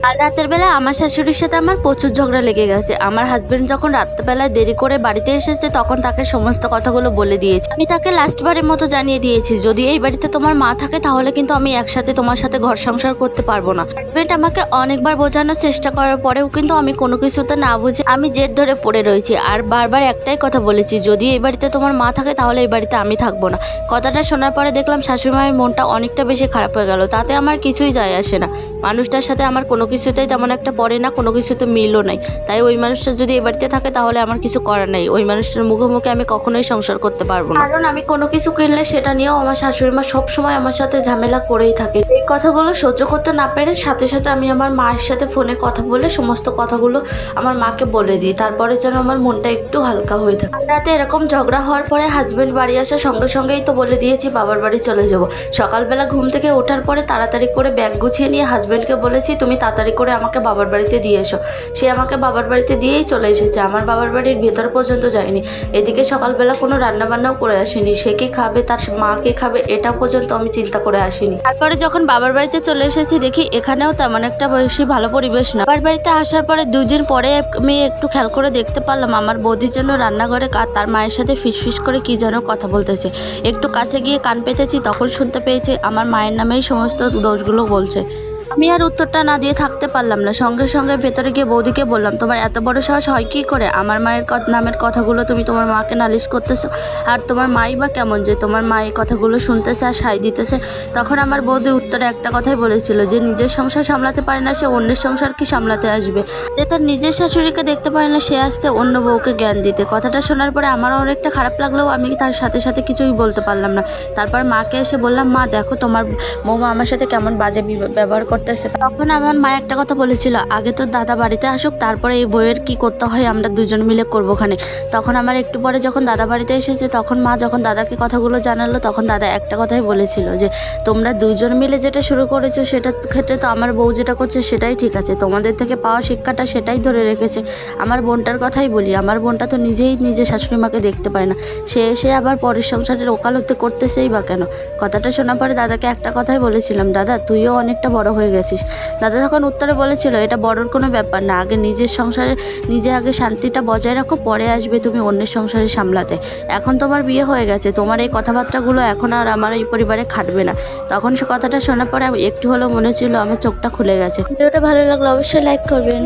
কাল রাতের বেলা আমার শাশুড়ির সাথে আমার প্রচুর ঝগড়া লেগে গেছে। আমার হাজবেন্ড যখন রাত্রেবেলায় দেরি করে বাড়িতে এসেছে তখন তাকে সমস্ত কথাগুলো বলে দিয়েছি। আমি তাকে লাস্টবারের মতো জানিয়ে দিয়েছি, যদি এই বাড়িতে তোমার মা থাকে তাহলে কিন্তু আমি একসাথে তোমার সাথে ঘর সংসার করতে পারবো না। হাজবেন্ড আমাকে অনেকবার বোঝানোর চেষ্টা করার পরেও কিন্তু আমি কোনো কিছুতে না বুঝে আমি জেদ ধরে পড়ে রয়েছি। আর বারবার একটাই কথা বলেছি, যদি এই বাড়িতে তোমার মা থাকে তাহলে এই বাড়িতে আমি থাকবো না। কথাটা শোনার পরে দেখলাম শাশুড়ি মায়ের মনটা অনেকটা বেশি খারাপ হয়ে গেল। তাতে আমার কিছুই যায় আসে না। মানুষটার সাথে আমার কোনো কিছুতেই তেমন একটা পড়ে না, কোনো কিছুতে মিলও নাই। তাই ওই মানুষটা যদি এই বাড়িতে থাকে তাহলে আমার কিছু করার নাই। ওই মানুষটার মুখে মুখে আমি কখনোই সংসার করতে পারবো না, কারণ আমি কোনো কিছু কিনলে সেটা নিয়েও আমার শাশুড়ি মা সবসময় আমার সাথে ঝামেলা করেই থাকে। এই কথাগুলো সহ্য করতে না পেরে সাথে সাথে আমি আমার মায়ের সাথে ফোনে কথা বলে সমস্ত কথাগুলো আমার মাকে বলে দিই। তারপরে যেন আমার মনটা একটু হালকা হয়ে থাকে। রাতে এরকম ঝগড়া হওয়ার পরে হাজবেন্ড বাড়ি আসার সঙ্গে সঙ্গেই তো বলে দিয়েছি বাবার বাড়ি চলে যাব। সকালবেলা ঘুম থেকে ওঠার পরে তাড়াতাড়ি করে ব্যাগ গুছিয়ে নিয়ে হাজবেন্ডকে বলেছি, তুমি তাড়াতাড়ি করে আমাকে বাবার বাড়িতে দিয়ে এসো। সে আমাকে বাবার বাড়িতে দিয়েই চলে এসেছে, আমার বাবার বাড়ির ভেতর পর্যন্ত যায়নি। এদিকে সকালবেলা কোনো রান্নাবান্নাও করে আসেনি। সে কি খাবে, তার মা কে খাবে, এটা পর্যন্ত আমি চিন্তা করে আসিনি। তারপরে যখন বাবার বাড়িতে চলে এসেছি দেখি এখানেও তেমন একটা বেশি ভালো পরিবেশ না। বাবার বাড়িতে আসার পরে 2 দিন পরে আমি একটু খেয়াল করে দেখতে পারলাম আমার বৌদির জন্য রান্নাঘরে তার মায়ের সাথে ফিসফিস করে কি যেন কথা বলতেছে। একটু কাছে গিয়ে কান পেতেছি, তখন শুনতে পেয়েছি আমার মায়ের নামেই সমস্ত দোষগুলো বলছে। আমি আর উত্তরটা না দিয়ে থাকতে পারলাম না। সঙ্গে সঙ্গে ভেতরে গিয়ে বৌদিকে বললাম, তোমার এত বড় সাহস হয় কি করে আমার মায়ের নামের কথাগুলো তুমি তোমার মাকে নালিশ করতেছো? আর তোমার মাই বা কেমন যে তোমার মা এই কথাগুলো শুনতেছে আর সায় দিতেছে? তখন আমার বৌদি উত্তরে একটা কথাই বলেছিল, যে নিজের সংসার সামলাতে পারে না সে অন্যের সংসার কি সামলাতে আসবে? যে তার নিজের শাশুড়িকে দেখতে পারে না সে আসছে অন্য বউকে জ্ঞান দিতে। কথাটা শোনার পরে আমারও অনেকটা খারাপ লাগলেও আমি তার সাথে সাথে কিছুই বলতে পারলাম না। তারপর মাকে এসে বললাম, মা দেখো তোমার বৌমা আমার সাথে কেমন বাজে ব্যবহার করতেছে। তখন আমার মা একটা কথা বলেছিল, আগে তো দাদা বাড়িতে আসুক, তারপরে এই বইয়ের কি করতে হয় আমরা দুজন মিলে করবো ওখানে। তখন আমার একটু পরে যখন দাদা বাড়িতে এসেছে তখন মা যখন দাদাকে কথাগুলো জানালো তখন দাদা একটা কথাই বলেছিল, যে তোমরা দুজন মিলে যেটা শুরু করেছো সেটার ক্ষেত্রে তো আমার বউ যেটা করছে সেটাই ঠিক আছে, তোমাদের থেকে পাওয়া শিক্ষাটা সেটাই ধরে রেখেছে। আমার বোনটার কথাই বলি, আমার বোনটা তো নিজেই নিজে শাশুড়ি মাকে দেখতে পায় না, সে এসে আবার পরের সংসারের ওকালতি করতেছেই বা কেন? কথাটা শোনার পরে দাদাকে একটা কথাই বলেছিলাম, দাদা তুইও অনেকটা বড় হয়ে গেছিস। দাদা তখন উত্তরে বলেছিল, এটা বড়র কোনো ব্যাপার না, আগে নিজের সংসারে নিজে আগে শান্তিটা বজায় রাখো, পরে আসবে তুমি অন্যের সংসারে সামলাতে। এখন তোমার বিয়ে হয়ে গেছে, তোমার এই কথাবার্তাগুলো এখন আর আমার এই পরিবারে খাটবে না। তখন সে কথাটা শোনার পরে একটু হলেও মনে ছিল আমার চোখটা খুলে গেছে। ভিডিওটা ভালো লাগলে অবশ্যই লাইক করবেন।